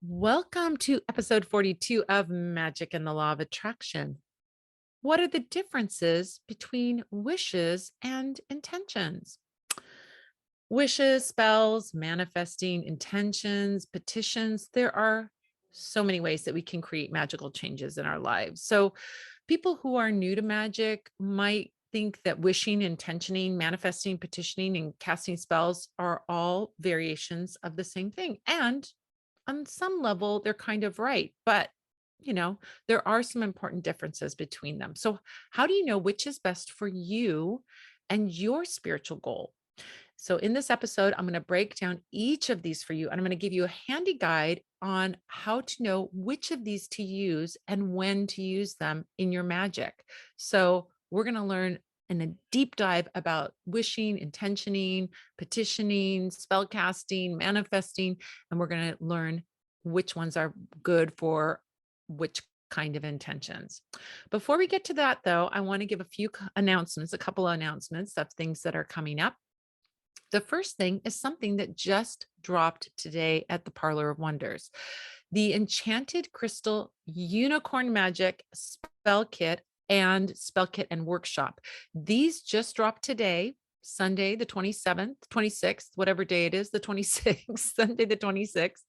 Welcome to episode 42 of Magic and the Law of Attraction. What are the differences between wishes and intentions? Wishes, spells, manifesting, intentions, petitions. There are so many ways that we can create magical changes in our lives. So, people who are new to magic might think that wishing, intentioning, manifesting, petitioning, and casting spells are all variations of the same thing. And on some level, they're kind of right. But, you know, there are some important differences between them. So, how do you know which is best for you and your spiritual goal? So, in this episode, I'm going to break down each of these for you, and I'm going to give you a handy guide on how to know which of these to use and when to use them in your magic. So, we're going to learn in a deep dive about wishing, intentioning, petitioning, spell casting, manifesting, and we're going to learn which ones are good for which kind of intentions. Before we get to that, though, I want to give a few announcements, a couple of announcements of things that are coming up. The first thing is something that just dropped today at the Parlour of Wonders. The Enchanted Crystal Unicorn Magic Spell Kit and Workshop. These just dropped today, Sunday, the 27th, 26th, whatever day it is, the 26th, Sunday, the 26th.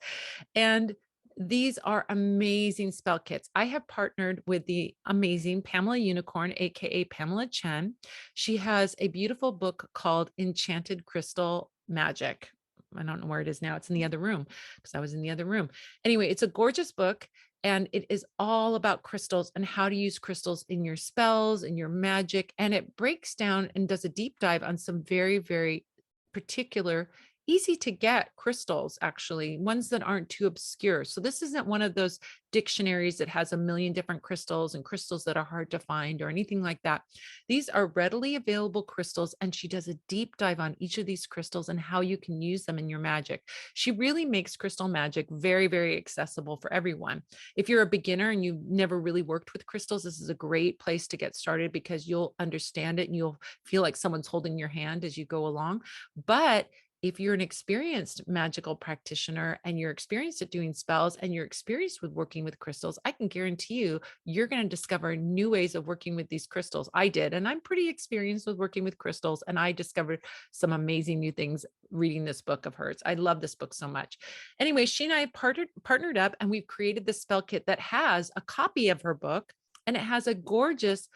And these are amazing spell kits. I have partnered with the amazing Pamela Unicorn, aka Pamela Chen. She has a beautiful book called Enchanted Crystal Magic. I don't know where it is now. It's in the other room because I was in the other room. Anyway, it's a gorgeous book and it is all about crystals and how to use crystals in your spells, in your magic. And it breaks down and does a deep dive on some very, very particular easy to get crystals, actually, ones that aren't too obscure. So this isn't one of those dictionaries that has a million different crystals and crystals that are hard to find or anything like that. These are readily available crystals, and she does a deep dive on each of these crystals and how you can use them in your magic. She really makes crystal magic very, very accessible for everyone. If you're a beginner and you've never really worked with crystals, this is a great place to get started because you'll understand it and you'll feel like someone's holding your hand as you go along. But if you're an experienced magical practitioner and you're experienced at doing spells and you're experienced with working with crystals, I can guarantee you, you're going to discover new ways of working with these crystals. I did, and I'm pretty experienced with working with crystals, and I discovered some amazing new things reading this book of hers. I love this book so much. Anyway, she and I partnered up, and we've created this spell kit that has a copy of her book, and it has a gorgeous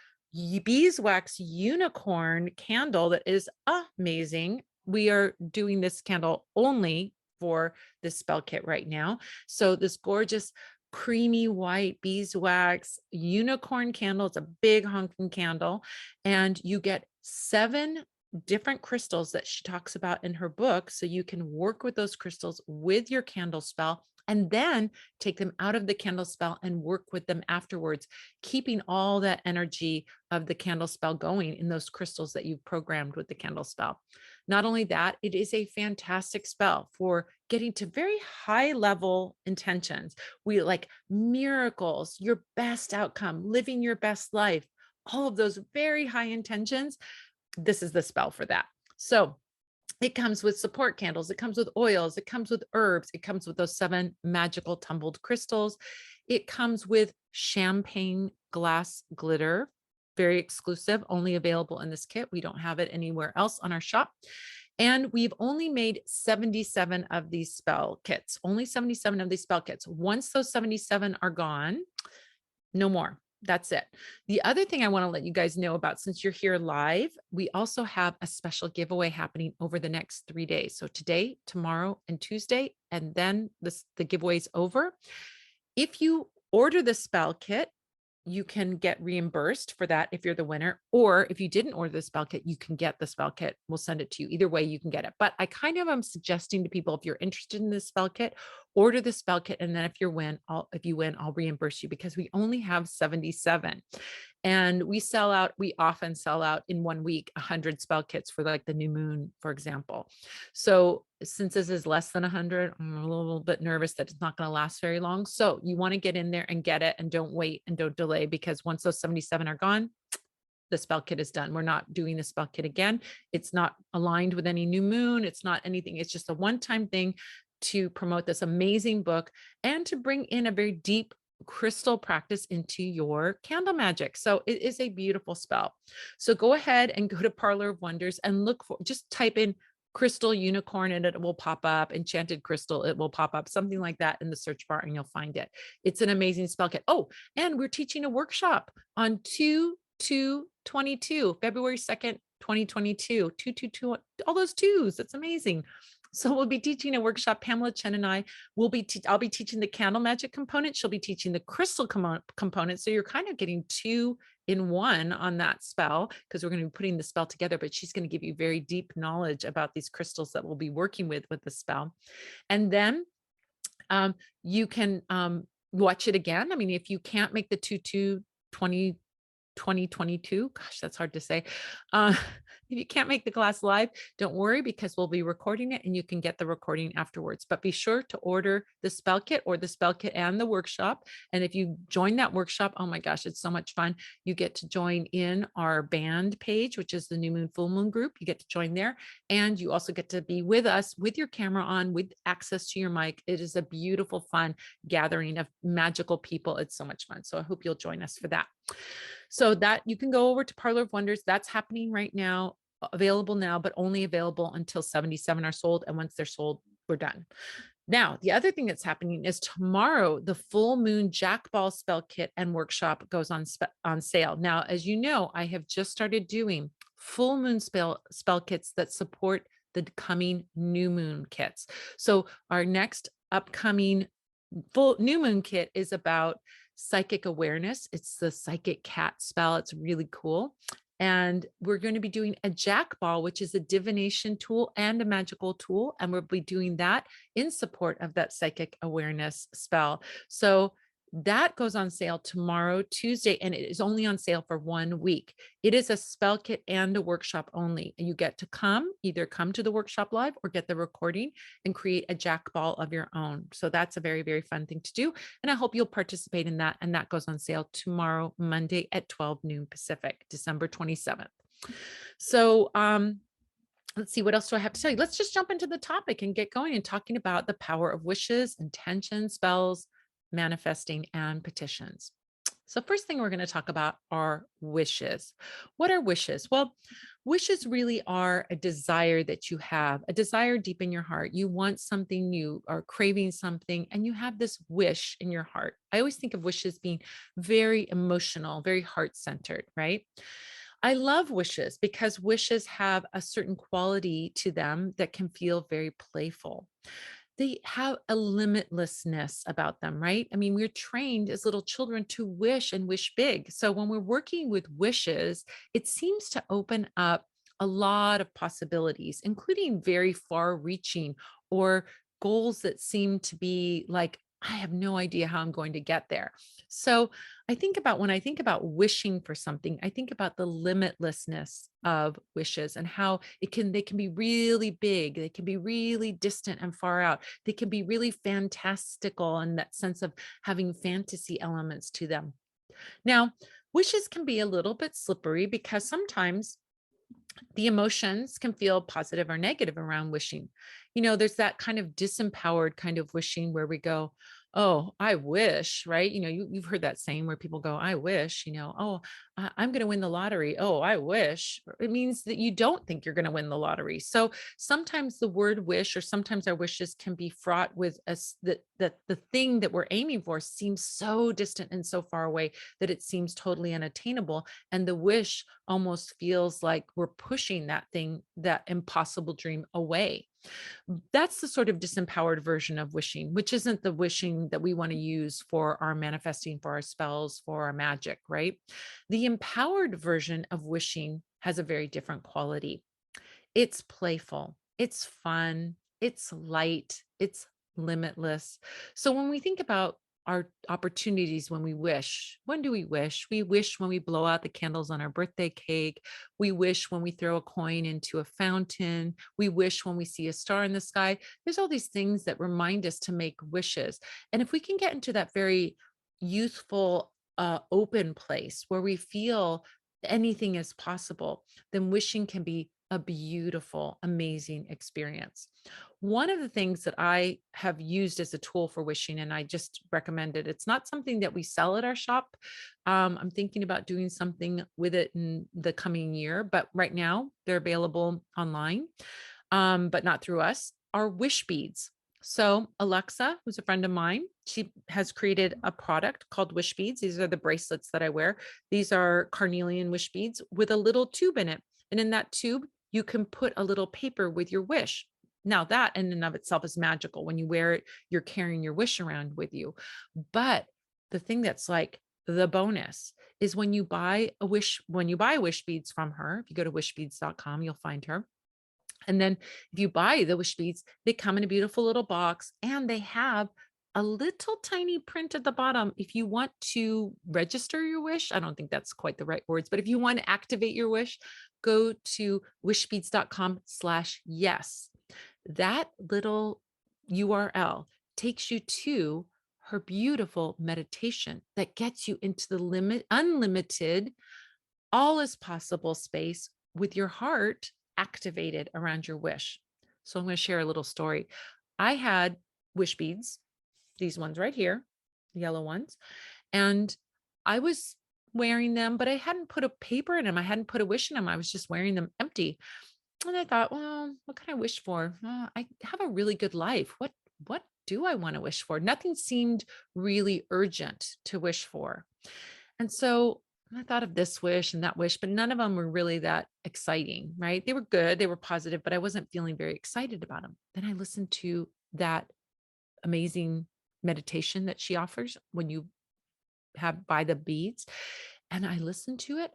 beeswax unicorn candle that is amazing. We are doing this candle only for this spell kit right now. So this gorgeous creamy white beeswax unicorn candle. It's a big honking candle. And you get 7 different crystals that she talks about in her book. So you can work with those crystals with your candle spell and then take them out of the candle spell and work with them afterwards, keeping all that energy of the candle spell going in those crystals that you've programmed with the candle spell. Not only that, it is a fantastic spell for getting to very high level intentions. We like miracles, your best outcome, living your best life, all of those very high intentions. This is the spell for that. So it comes with support candles, it comes with oils, it comes with herbs, it comes with those 7 magical tumbled crystals. It comes with champagne glass glitter, very exclusive, only available in this kit. We don't have it anywhere else on our shop. And we've only made 77 of these spell kits, only 77 of these spell kits. Once those 77 are gone, no more. That's it. The other thing I want to let you guys know about, since you're here live, we also have a special giveaway happening over the next 3 days. So today, tomorrow, and Tuesday, and then the giveaway's over. If you order the spell kit, you can get reimbursed for that if you're the winner. Or if you didn't order the spell kit, you can get the spell kit. We'll send it to you. Either way, you can get it. But I kind of am suggesting to people, if you're interested in this spell kit, order the spell kit. And then if you win, I'll reimburse you because we only have 77. And we often sell out in 1 week, 100 spell kits for like the new moon, for example. So since this is less than 100, I'm a little bit nervous that it's not going to last very long. So you want to get in there and get it and don't wait and don't delay, because once those 77 are gone, the spell kit is done. We're not doing the spell kit again. It's not aligned with any new moon. It's not anything. It's just a one-time thing to promote this amazing book and to bring in a very deep crystal practice into your candle magic. So it is a beautiful spell. So go ahead and go to Parlor of Wonders and look for, just type in crystal unicorn and it will pop up. Enchanted crystal, it will pop up, something like that in the search bar, and you'll find it. It's an amazing spell kit. Oh, and we're teaching a workshop on 2/2/22, February 2nd, 2022, 222, all those twos. That's amazing. So we'll be teaching a workshop. Pamela Chen and I will be, I'll be teaching the candle magic component. She'll be teaching the crystal component. So you're kind of getting 2 in 1 on that spell, because we're going to be putting the spell together, but she's going to give you very deep knowledge about these crystals that we'll be working with the spell. And then you can watch it again. I mean, if you can't make the 2022, gosh, that's hard to say. If you can't make the class live, don't worry, because we'll be recording it and you can get the recording afterwards. But be sure to order the spell kit, or the spell kit and the workshop. And if you join that workshop, oh my gosh, it's so much fun. You get to join in our band page, which is the New Moon Full Moon group. You get to join there. And you also get to be with us with your camera on, with access to your mic. It is a beautiful, fun gathering of magical people. It's so much fun. So I hope you'll join us for that. So that you can go over to Parlor of Wonders. That's happening right now, available now, but only available until 77 are sold. And once they're sold, we're done. Now, the other thing that's happening is tomorrow, the full moon Jack Ball spell kit and workshop goes on sale. Now, as you know, I have just started doing full moon spell kits that support the coming new moon kits. So our next upcoming full new moon kit is about psychic awareness. It's the psychic cat spell. It's really cool. And we're going to be doing a Jack Ball, which is a divination tool and a magical tool. And we'll be doing that in support of that psychic awareness spell. So that goes on sale tomorrow, Tuesday, and it is only on sale for 1 week. It is a spell kit and a workshop only. You get to either come to the workshop live or get the recording and create a Jack Ball of your own. So that's a very, very fun thing to do. And I hope you'll participate in that. And that goes on sale tomorrow, Monday at 12 noon Pacific, December 27th. So, let's see, what else do I have to tell you? Let's just jump into the topic and get going and talking about the power of wishes, intentions, spells, manifesting, and petitions. So first thing we're going to talk about are wishes. What are wishes? Well, wishes really are a desire that you have, a desire deep in your heart. You want something, you are craving something, and you have this wish in your heart. I always think of wishes being very emotional, very heart-centered, right? I love wishes because wishes have a certain quality to them that can feel very playful. They have a limitlessness about them, right? I mean, we're trained as little children to wish and wish big. So when we're working with wishes, it seems to open up a lot of possibilities, including very far reaching or goals that seem to be like, I have no idea how I'm going to get there. So when I think about wishing for something, I think about the limitlessness of wishes and how they can be really big, they can be really distant and far out. They can be really fantastical in that sense of having fantasy elements to them. Now, wishes can be a little bit slippery because sometimes the emotions can feel positive or negative around wishing. There's that kind of disempowered kind of wishing where we go, oh, I wish, right? You've heard that saying where people go, I wish, oh, I'm going to win the lottery. Oh, I wish. It means that you don't think you're going to win the lottery. So sometimes the word wish, or sometimes our wishes can be fraught with us, that the thing that we're aiming for seems so distant and so far away that it seems totally unattainable. And the wish almost feels like we're pushing that thing, that impossible dream away. That's the sort of disempowered version of wishing, which isn't the wishing that we want to use for our manifesting, for our spells, for our magic, right? The empowered version of wishing has a very different quality. It's playful, it's fun, it's light, it's limitless. So when we think about our opportunities when we wish, when do we wish? We wish when we blow out the candles on our birthday cake. We wish when we throw a coin into a fountain. We wish when we see a star in the sky. There's all these things that remind us to make wishes. And if we can get into that very youthful, open place where we feel anything is possible, then wishing can be a beautiful, amazing experience. One of the things that I have used as a tool for wishing, and I just recommend it, it's not something that we sell at our shop. I'm thinking about doing something with it in the coming year, but right now they're available online, but not through us, are wish beads. So Alexa, who's a friend of mine, she has created a product called wish beads. These are the bracelets that I wear. These are carnelian wish beads with a little tube in it. And in that tube, you can put a little paper with your wish. Now, that in and of itself is magical. When you wear it, you're carrying your wish around with you. But the thing that's like the bonus is when you buy wish beads from her, if you go to wishbeads.com, you'll find her. And then if you buy the wish beads, they come in a beautiful little box and they have a little tiny print at the bottom. If you want to register your wish, I don't think that's quite the right words, but if you want to activate your wish, go to wishbeads.com/yes. That little URL takes you to her beautiful meditation that gets you into the unlimited, all is possible space with your heart activated around your wish. So I'm going to share a little story. I had wish beads, these ones right here, the yellow ones, and I was wearing them, but I hadn't put a paper in them. I hadn't put a wish in them. I was just wearing them empty. And I thought, well, what can I wish for? I have a really good life. What do I want to wish for? Nothing seemed really urgent to wish for. And so I thought of this wish and that wish, but none of them were really that exciting, right? They were good, they were positive, but I wasn't feeling very excited about them. Then I listened to that amazing meditation that she offers when you have buy the beads, and I listened to it.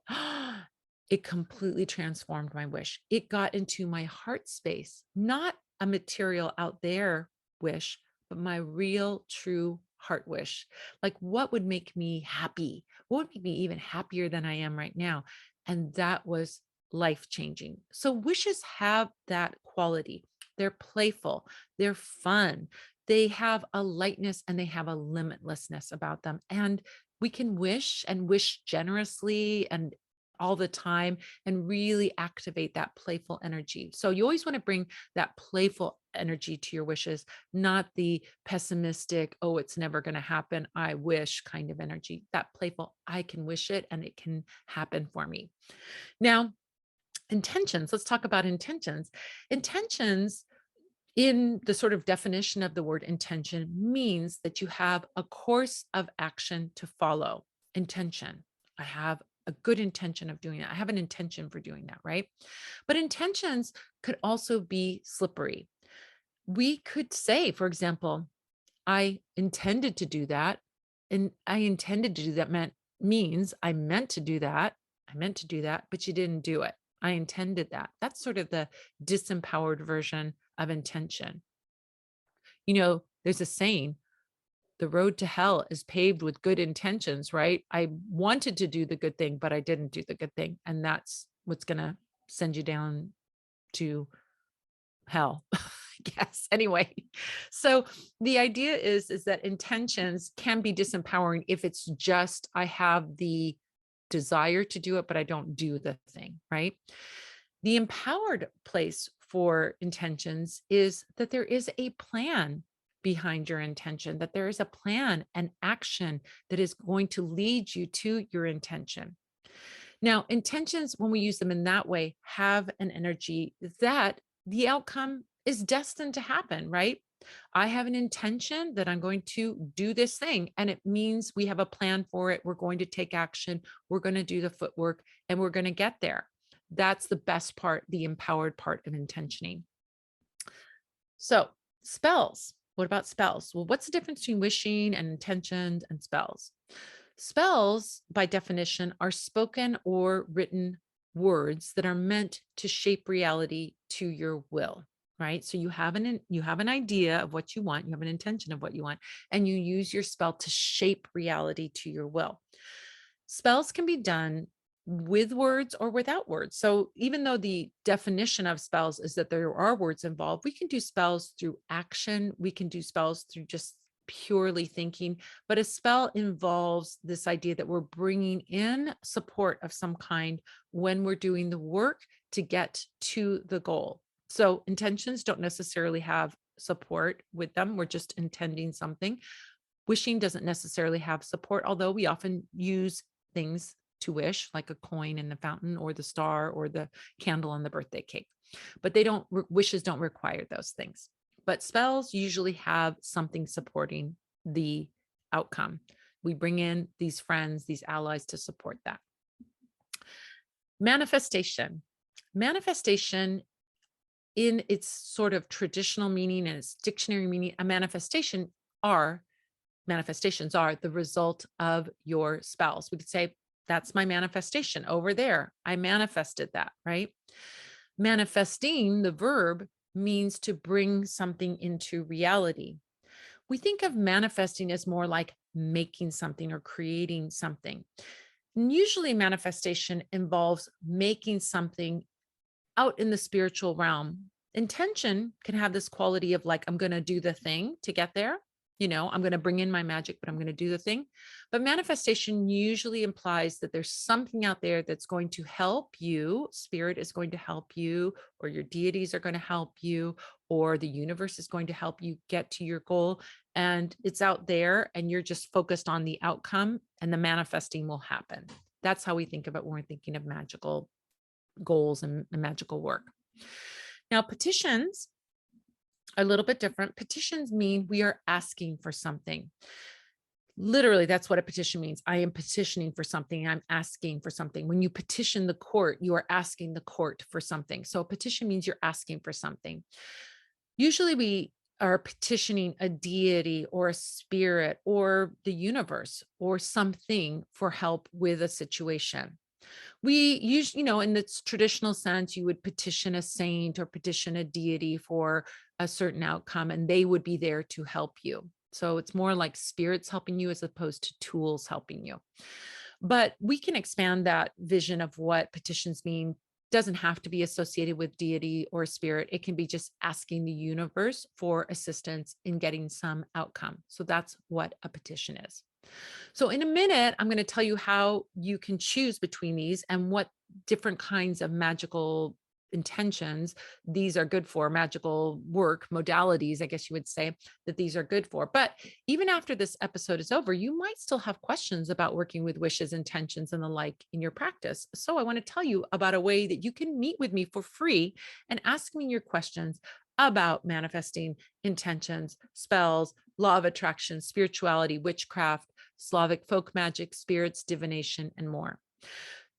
It completely transformed my wish. It got into my heart space, not a material out there wish, but my real, true heart wish. Like, what would make me happy? What would make me even happier than I am right now? And that was life changing. So, wishes have that quality. They're playful, they're fun, they have a lightness and they have a limitlessness about them. And we can wish and wish generously and all the time and really activate that playful energy. So you always want to bring that playful energy to your wishes, not the pessimistic, oh, it's never going to happen, I wish kind of energy. That playful, I can wish it and it can happen for me. Now, intentions, let's talk about intentions. Intentions, in the sort of definition of the word intention, means that you have a course of action to follow. Intention. I have a good intention of doing that. I have an intention for doing that, right? But intentions could also be slippery. We could say, for example, I intended to do that. And I intended to do that means I meant to do that. I meant to do that, but you didn't do it. I intended that. That's sort of the disempowered version of intention. You know, there's a saying, the road to hell is paved with good intentions, right? I wanted to do the good thing, but I didn't do the good thing. And that's what's going to send you down to hell. I guess. Anyway, so the idea is that intentions can be disempowering if it's just I have the desire to do it, but I don't do the thing, right? The empowered place for intentions is that there is a plan behind your intention, that there is a plan and action that is going to lead you to your intention. Now, intentions, when we use them in that way, have an energy that the outcome is destined to happen, right? I have an intention that I'm going to do this thing, and it means we have a plan for it. We're going to take action. We're going to do the footwork, and we're going to get there. That's the best part, the empowered part of intentioning. So, spells. What about spells? Well, what's the difference between wishing and intentions and spells? Spells, by definition, are spoken or written words that are meant to shape reality to your will, right? So you have an idea of what you want, you have an intention of what you want, and you use your spell to shape reality to your will. Spells can be done with words or without words. So even though the definition of spells is that there are words involved, we can do spells through action. We can do spells through just purely thinking, but a spell involves this idea that we're bringing in support of some kind when we're doing the work to get to the goal. So intentions don't necessarily have support with them. We're just intending something. Wishing doesn't necessarily have support, although we often use things to wish, like a coin in the fountain or the star or the candle on the birthday cake. But wishes don't require those things. But spells usually have something supporting the outcome. We bring in these friends, these allies to support that. Manifestation. Manifestation in its sort of traditional meaning and its dictionary meaning, manifestations are the result of your spells. We could say, that's my manifestation over there. I manifested that, right? Manifesting, the verb, means to bring something into reality. We think of manifesting as more like making something or creating something. And usually manifestation involves making something out in the spiritual realm. Intention can have this quality of like, I'm going to do the thing to get there. I'm going to bring in my magic, but I'm going to do the thing. But manifestation usually implies that there's something out there that's going to help you. Spirit is going to help you, or your deities are going to help you, or the universe is going to help you get to your goal. And it's out there, and you're just focused on the outcome, and the manifesting will happen. That's how we think of it when we're thinking of magical goals and magical work. Now, petitions are a little bit different. Petitions mean we are asking for something. Literally, that's what a petition means. I am petitioning for something. I'm asking for something. When you petition the court, you are asking the court for something. So a petition means you're asking for something. Usually we are petitioning a deity or a spirit or the universe or something for help with a situation. We usually, in its traditional sense, you would petition a saint or petition a deity for a certain outcome, and they would be there to help you. So it's more like spirits helping you as opposed to tools helping you. But we can expand that vision of what petitions mean. Doesn't have to be associated with deity or spirit. It can be just asking the universe for assistance in getting some outcome. So that's what a petition is. So in a minute, I'm going to tell you how you can choose between these and what different kinds of magical intentions these are good for, magical work modalities, I guess you would say that these are good for. But even after this episode is over, you might still have questions about working with wishes, intentions, and the like in your practice. So I want to tell you about a way that you can meet with me for free and ask me your questions about manifesting, intentions, spells, law of attraction, spirituality, witchcraft, Slavic folk magic, spirits, divination, and more.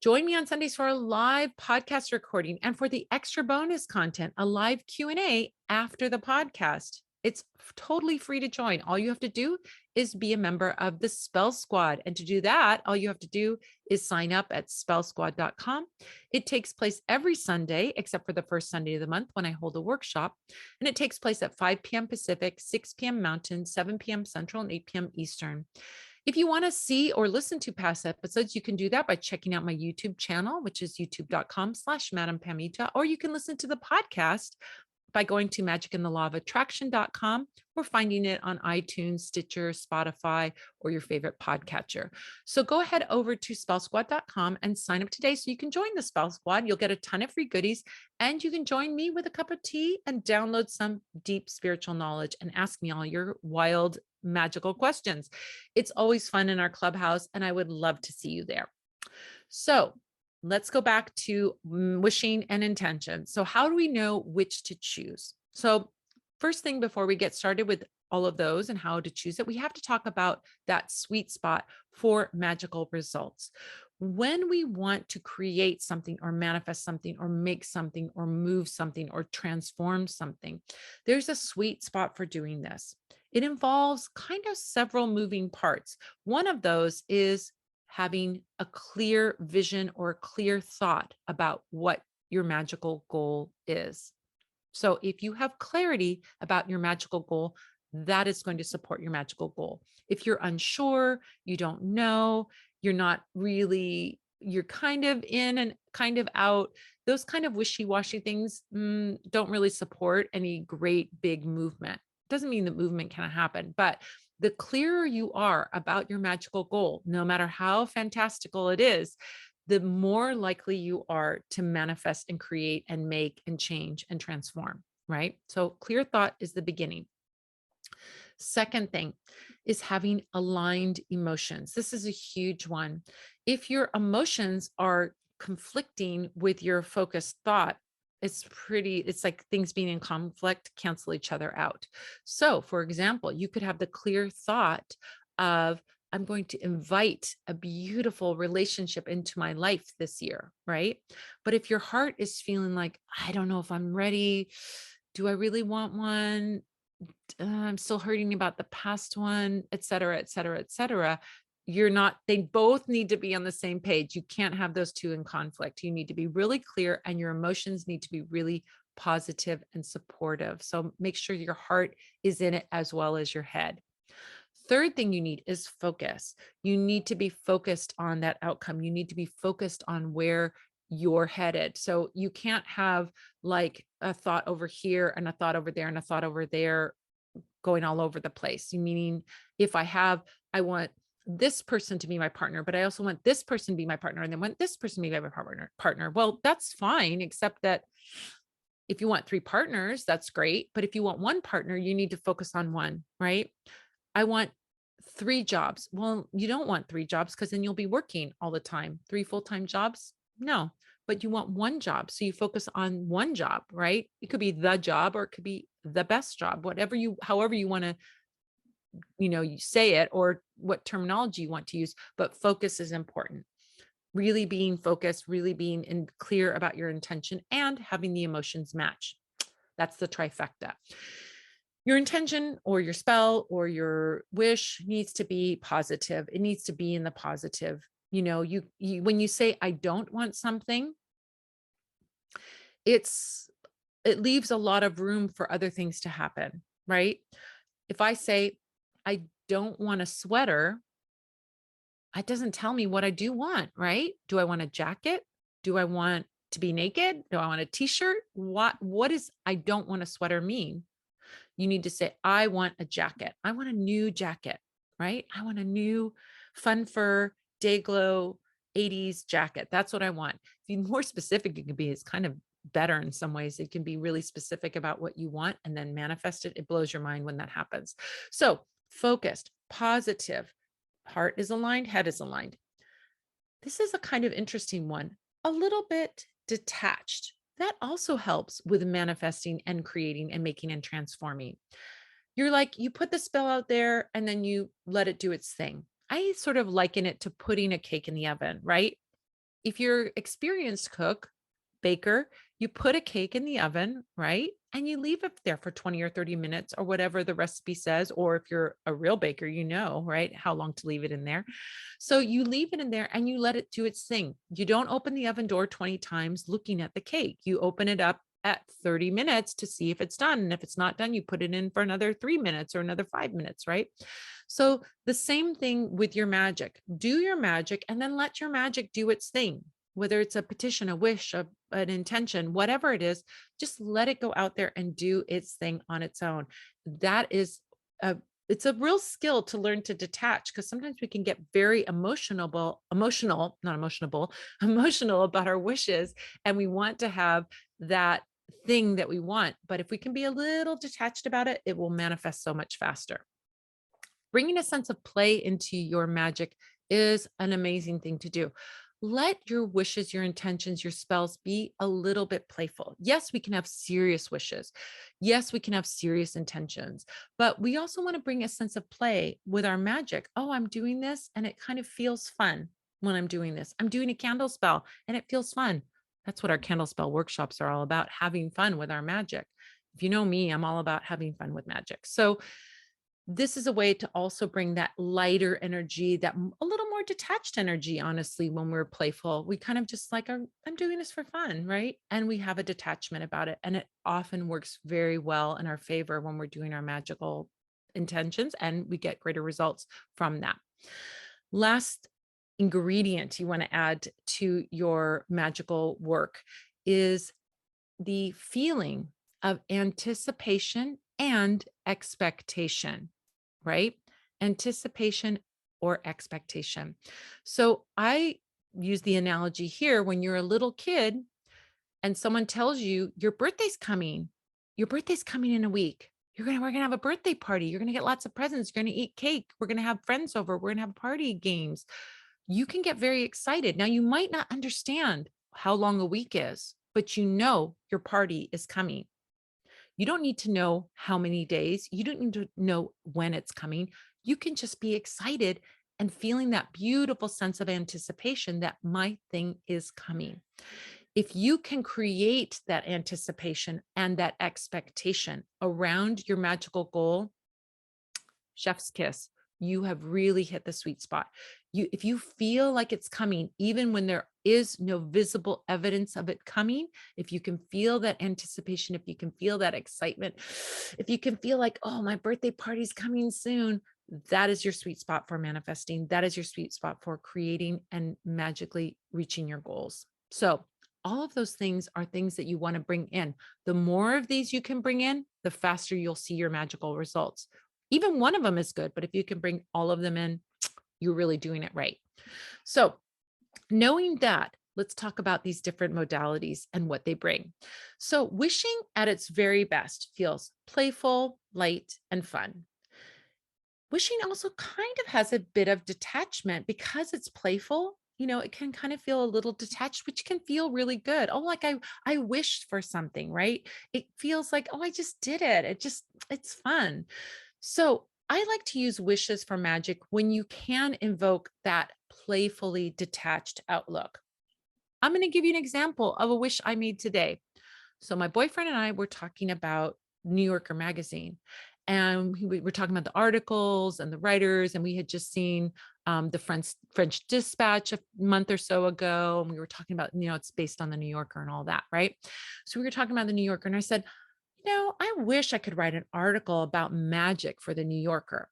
Join me on Sundays for a live podcast recording and for the extra bonus content, a live Q&A after the podcast. It's totally free to join. All you have to do is be a member of the Spell Squad. And to do that, all you have to do is sign up at spellsquad.com. It takes place every Sunday, except for the first Sunday of the month when I hold a workshop. And it takes place at 5 p.m. Pacific, 6 p.m. Mountain, 7 p.m. Central, and 8 p.m. Eastern. If you want to see or listen to past episodes, you can do that by checking out my YouTube channel, which is youtube.com/Madam Pamita, or you can listen to the podcast by going to magicandthelawofattraction.com or finding it on iTunes, Stitcher, Spotify, or your favorite podcatcher. So go ahead over to spellsquad.com and sign up today so you can join the Spell Squad. You'll get a ton of free goodies, and you can join me with a cup of tea and download some deep spiritual knowledge and ask me all your wild magical questions. It's always fun in our clubhouse, and I would love to see you there. So let's go back to wishing and intention. So how do we know which to choose? So first thing, before we get started with all of those and how to choose it, we have to talk about that sweet spot for magical results. When we want to create something or manifest something or make something or move something or transform something, there's a sweet spot for doing this. It involves kind of several moving parts. One of those is having a clear vision or a clear thought about what your magical goal is. So if you have clarity about your magical goal, that is going to support your magical goal. If you're unsure, you don't know, you're not really, you're kind of in and kind of out, those kind of wishy-washy things don't really support any great big movement. Doesn't mean that movement can't happen, but the clearer you are about your magical goal, no matter how fantastical it is, the more likely you are to manifest and create and make and change and transform, right? So clear thought is the beginning. Second thing is having aligned emotions. This is a huge one. If your emotions are conflicting with your focused thought, it's like things being in conflict cancel each other out. So, for example, you could have the clear thought of, I'm going to invite a beautiful relationship into my life this year, right? But if your heart is feeling like, I don't know if I'm ready, do I really want one? I'm still hurting about the past one, et cetera, et cetera, et cetera. You're not, they both need to be on the same page. You can't have those two in conflict. You need to be really clear and your emotions need to be really positive and supportive. So make sure your heart is in it as well as your head. Third thing you need is focus. You need to be focused on that outcome. You need to be focused on where you're headed. So you can't have like a thought over here and a thought over there and a thought over there going all over the place. Meaning, if I want this person to be my partner, but I also want this person to be my partner, and then want this person to be my partner. Well, that's fine, except that if you want three partners, that's great. But if you want one partner, you need to focus on one, right? I want three jobs. Well, you don't want three jobs because then you'll be working all the time. Three full-time jobs? No, but you want one job. So you focus on one job, right? It could be the job or it could be the best job, however you want to, you say it or what terminology you want to use, but focus is important. Really being focused, really being clear about your intention and having the emotions match. That's the trifecta. Your intention or your spell or your wish needs to be positive. It needs to be in the positive. You when you say, I don't want something, it leaves a lot of room for other things to happen, right? If I say, I don't want a sweater, it doesn't tell me what I do want, right? Do I want a jacket? Do I want to be naked? Do I want a t-shirt? What is I don't want a sweater mean? You need to say, I want a jacket. I want a new jacket, right? I want a new fun fur day glow 80s jacket. That's what I want. If you're more specific, you can be, it's kind of better in some ways. It can be really specific about what you want and then manifest it. It blows your mind when that happens. So focused, positive, heart is aligned, head is aligned. This is a kind of interesting one, a little bit detached. That also helps with manifesting and creating and making and transforming. You're like, you put the spell out there and then you let it do its thing. I sort of liken it to putting a cake in the oven, right? If you're experienced cook, baker, you put a cake in the oven, right? And you leave it there for 20 or 30 minutes or whatever the recipe says. Or if you're a real baker, right, how long to leave it in there. So you leave it in there and you let it do its thing. You don't open the oven door 20 times looking at the cake. You open it up at 30 minutes to see if it's done. And if it's not done, you put it in for another 3 minutes or another 5 minutes, right? So the same thing with your magic. Do your magic and then let your magic do its thing. Whether it's a petition, a wish, an intention, whatever it is, just let it go out there and do its thing on its own. That is it's a real skill to learn to detach, because sometimes we can get very emotional about our wishes. And we want to have that thing that we want. But if we can be a little detached about it, it will manifest so much faster. Bringing a sense of play into your magic is an amazing thing to do. Let your wishes, your intentions, your spells be a little bit playful. Yes, we can have serious wishes. Yes, we can have serious intentions, but we also want to bring a sense of play with our magic. Oh, I'm doing this and it kind of feels fun when I'm doing this. I'm doing a candle spell and it feels fun. That's what our candle spell workshops are all about, having fun with our magic. If you know me, I'm all about having fun with magic. So this is a way to also bring that lighter energy, that a little more detached energy. Honestly, when we're playful, we kind of just like, I'm doing this for fun, right? And we have a detachment about it. And it often works very well in our favor when we're doing our magical intentions, and we get greater results from that. Last ingredient you want to add to your magical work is the feeling of anticipation and expectation, right? Anticipation or expectation. So I use the analogy here. When you're a little kid and someone tells you your birthday's coming in a week. We're gonna have a birthday party. You're gonna get lots of presents. You're gonna eat cake. We're gonna have friends over. We're gonna have party games. You can get very excited. Now, you might not understand how long a week is, but you know your party is coming. You don't need to know how many days. You don't need to know when it's coming. You can just be excited and feeling that beautiful sense of anticipation that my thing is coming. If you can create that anticipation and that expectation around your magical goal, chef's kiss, you have really hit the sweet spot. If you feel like it's coming, even when there is no visible evidence of it coming, if you can feel that anticipation, if you can feel that excitement, if you can feel like, oh, my birthday party's coming soon, that is your sweet spot for manifesting. That is your sweet spot for creating and magically reaching your goals. So all of those things are things that you want to bring in. The more of these you can bring in, the faster you'll see your magical results. Even one of them is good, but if you can bring all of them in, you're really doing it right. So knowing that, let's talk about these different modalities and what they bring. So wishing at its very best feels playful, light, and fun. Wishing also kind of has a bit of detachment because it's playful. It can kind of feel a little detached, which can feel really good. Oh, like I wished for something, right? It feels like, oh, I just did it. It's fun. So I like to use wishes for magic when you can invoke that playfully detached outlook. I'm going to give you an example of a wish I made today. So my boyfriend and I were talking about New Yorker magazine, and we were talking about the articles and the writers, and we had just seen the French Dispatch a month or so ago, and we were talking about, it's based on the New Yorker and all that, right? So we were talking about the New Yorker, and I said, I wish I could write an article about magic for the New Yorker.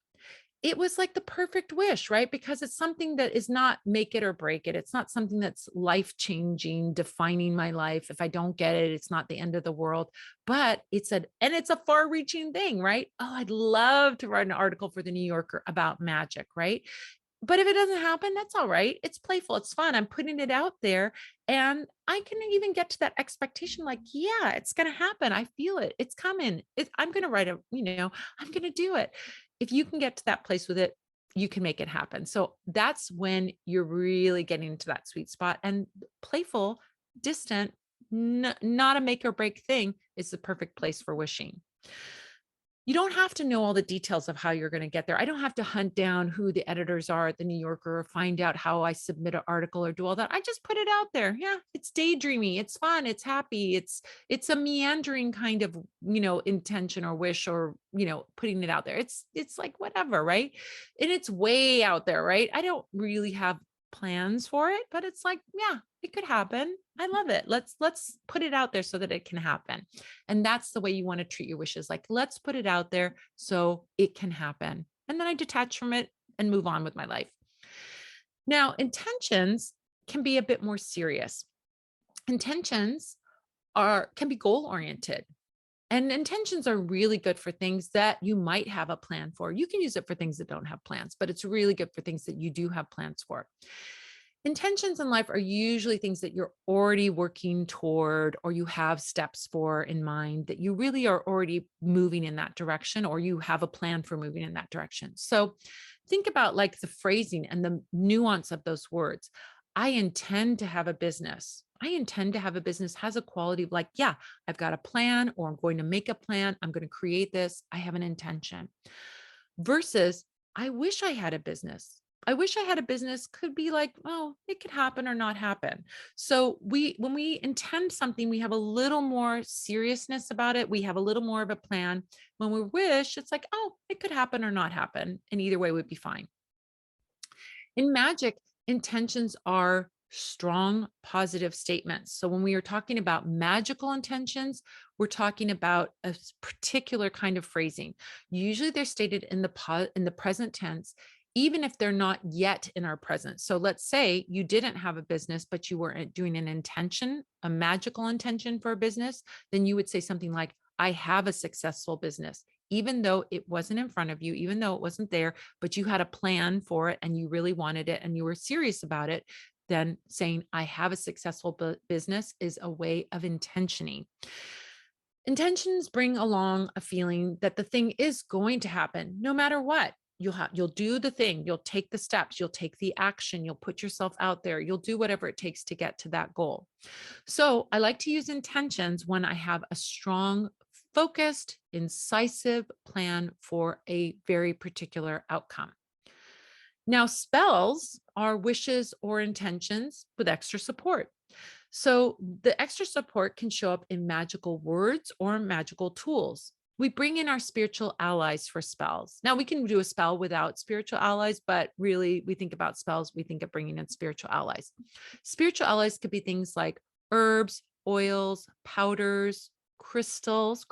It was like the perfect wish, right? Because it's something that is not make it or break it. It's not something that's life changing, defining my life. If I don't get it, it's not the end of the world, but it's a far reaching thing, right? Oh, I'd love to write an article for the New Yorker about magic, right? But if it doesn't happen, that's all right. It's playful. It's fun. I'm putting it out there, and I can even get to that expectation like, yeah, it's going to happen. I feel it. It's coming. I'm going to write I'm going to do it. If you can get to that place with it, you can make it happen. So that's when you're really getting into that sweet spot, and playful, distant, not a make or break thing is the perfect place for wishing. You don't have to know all the details of how you're going to get there. I don't have to hunt down who the editors are at the New Yorker or find out how I submit an article or do all that. I just put it out there. Yeah, it's daydreamy, it's fun, it's happy, it's a meandering kind of, intention or wish, or, putting it out there. It's like whatever, right? And it's way out there, right? I don't really have plans for it, but it's like, yeah, it could happen. I love it. Let's put it out there so that it can happen. And that's the way you want to treat your wishes. Like, let's put it out there so it can happen. And then I detach from it and move on with my life. Now, intentions can be a bit more serious. Intentions can be goal oriented. And intentions are really good for things that you might have a plan for. You can use it for things that don't have plans, but it's really good for things that you do have plans for. Intentions in life are usually things that you're already working toward, or you have steps for in mind, that you really are already moving in that direction, or you have a plan for moving in that direction. So think about like the phrasing and the nuance of those words. I intend to have a business. I intend to have a business has a quality of like, yeah, I've got a plan, or I'm going to make a plan. I'm going to create this. I have an intention. Versus, I wish I had a business. I wish I had a business could be like, oh, it could happen or not happen. So when we intend something, we have a little more seriousness about it. We have a little more of a plan. When we wish, it's like, oh, it could happen or not happen. And either way would be fine. In magic, intentions are strong positive statements. So when we are talking about magical intentions, we're talking about a particular kind of phrasing. Usually they're stated in the present tense, even if they're not yet in our present. So let's say you didn't have a business, but you were doing an intention, a magical intention for a business, then you would say something like, I have a successful business. Even though it wasn't in front of you, even though it wasn't there, but you had a plan for it and you really wanted it and you were serious about it, then saying, I have a successful business is a way of intentioning. Intentions bring along a feeling that the thing is going to happen no matter what. You'll do the thing, you'll take the steps, you'll take the action, you'll put yourself out there, you'll do whatever it takes to get to that goal. So I like to use intentions when I have a strong, focused, incisive plan for a very particular outcome. Now, spells are wishes or intentions with extra support. So the extra support can show up in magical words or magical tools. We bring in our spiritual allies for spells. Now, we can do a spell without spiritual allies, but really, we think about spells, we think of bringing in spiritual allies. Spiritual allies could be things like herbs, oils, powders, crystals,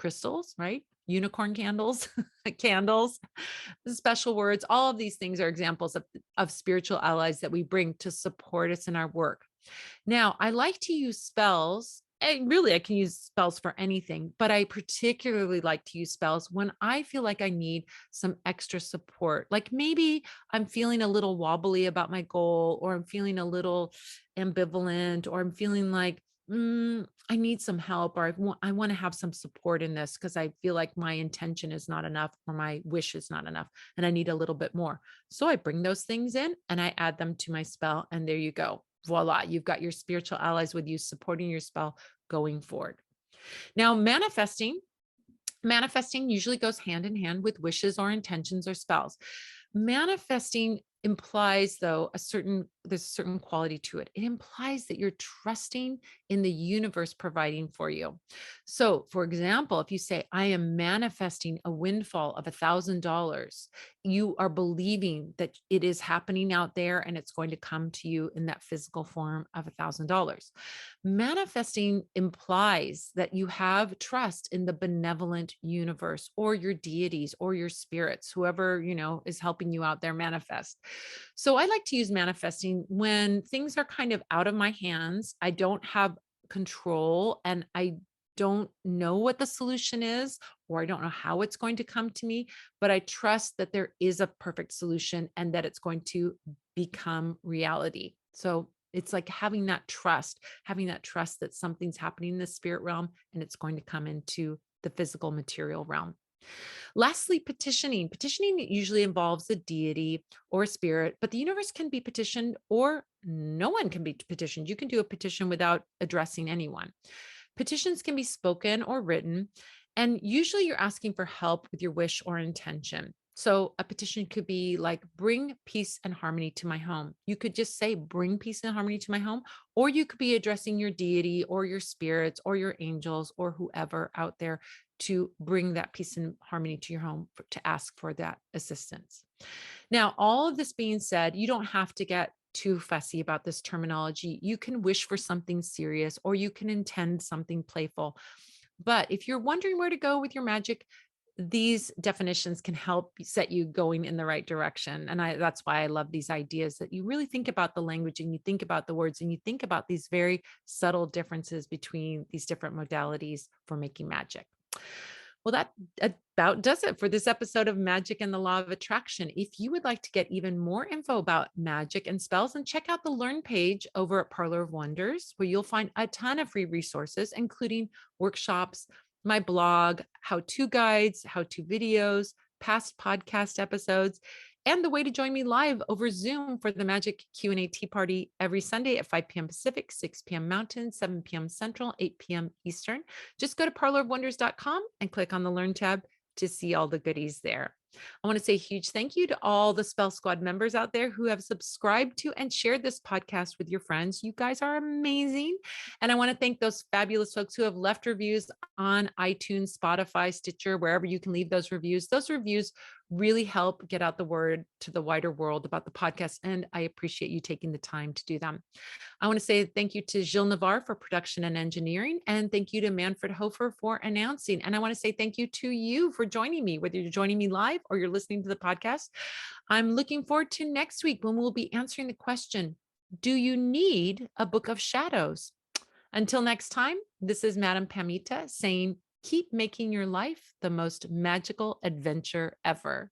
right? Unicorn candles, candles, special words. All of these things are examples of spiritual allies that we bring to support us in our work. Now, I like to use spells. And really, I can use spells for anything, but I particularly like to use spells when I feel like I need some extra support. Like maybe I'm feeling a little wobbly about my goal, or I'm feeling a little ambivalent, or I'm feeling like I need some help, or I want to have some support in this because I feel like my intention is not enough or my wish is not enough and I need a little bit more. So I bring those things in and I add them to my spell, and there you go. Voila, you've got your spiritual allies with you supporting your spell going forward. Now, manifesting usually goes hand in hand with wishes or intentions or spells. Manifesting implies, though, there's a certain quality to it. It implies that you're trusting in the universe providing for you. So, for example, if you say, I am manifesting a windfall of $1,000, you are believing that it is happening out there and it's going to come to you in that physical form of $1,000. Manifesting implies that you have trust in the benevolent universe or your deities or your spirits, whoever, is helping you out there manifest. So I like to use manifesting when things are kind of out of my hands. I don't have control and I don't know what the solution is, or I don't know how it's going to come to me, but I trust that there is a perfect solution and that it's going to become reality. So it's like having that trust that something's happening in the spirit realm and it's going to come into the physical material realm. Lastly, petitioning. Petitioning usually involves a deity or a spirit, but the universe can be petitioned or no one can be petitioned. You can do a petition without addressing anyone. Petitions can be spoken or written, and usually you're asking for help with your wish or intention. So a petition could be like, bring peace and harmony to my home. You could just say, bring peace and harmony to my home, or you could be addressing your deity or your spirits or your angels or whoever out there to bring that peace and harmony to your home, to ask for that assistance. Now, all of this being said, you don't have to get too fussy about this terminology. You can wish for something serious or you can intend something playful. But if you're wondering where to go with your magic, these definitions can help set you going in the right direction. And that's why I love these ideas, that you really think about the language and you think about the words and you think about these very subtle differences between these different modalities for making magic. Well, that about does it for this episode of Magic and the Law of Attraction. If you would like to get even more info about magic and spells, then check out the Learn page over at Parlour of Wonders, where you'll find a ton of free resources, including workshops, my blog, how-to guides, how-to videos, past podcast episodes, and the way to join me live over Zoom for the Magic Q&A Tea Party every Sunday at 5 p.m. Pacific, 6 p.m. Mountain, 7 p.m. Central, 8 p.m. Eastern. Just go to parlourofwonders.com and click on the Learn tab to see all the goodies there. I want to say a huge thank you to all the Spell Squad members out there who have subscribed to and shared this podcast with your friends. You guys are amazing. And I want to thank those fabulous folks who have left reviews on iTunes, Spotify, Stitcher, wherever you can leave those reviews. Those reviews really help get out the word to the wider world about the podcast. And I appreciate you taking the time to do them. I want to say thank you to Gilles Navarre for production and engineering. And thank you to Manfred Hofer for announcing. And I want to say thank you to you for joining me, whether you're joining me live or you're listening to the podcast. I'm looking forward to next week when we'll be answering the question, do you need a book of shadows? Until next time, this is Madame Pamita saying, keep making your life the most magical adventure ever.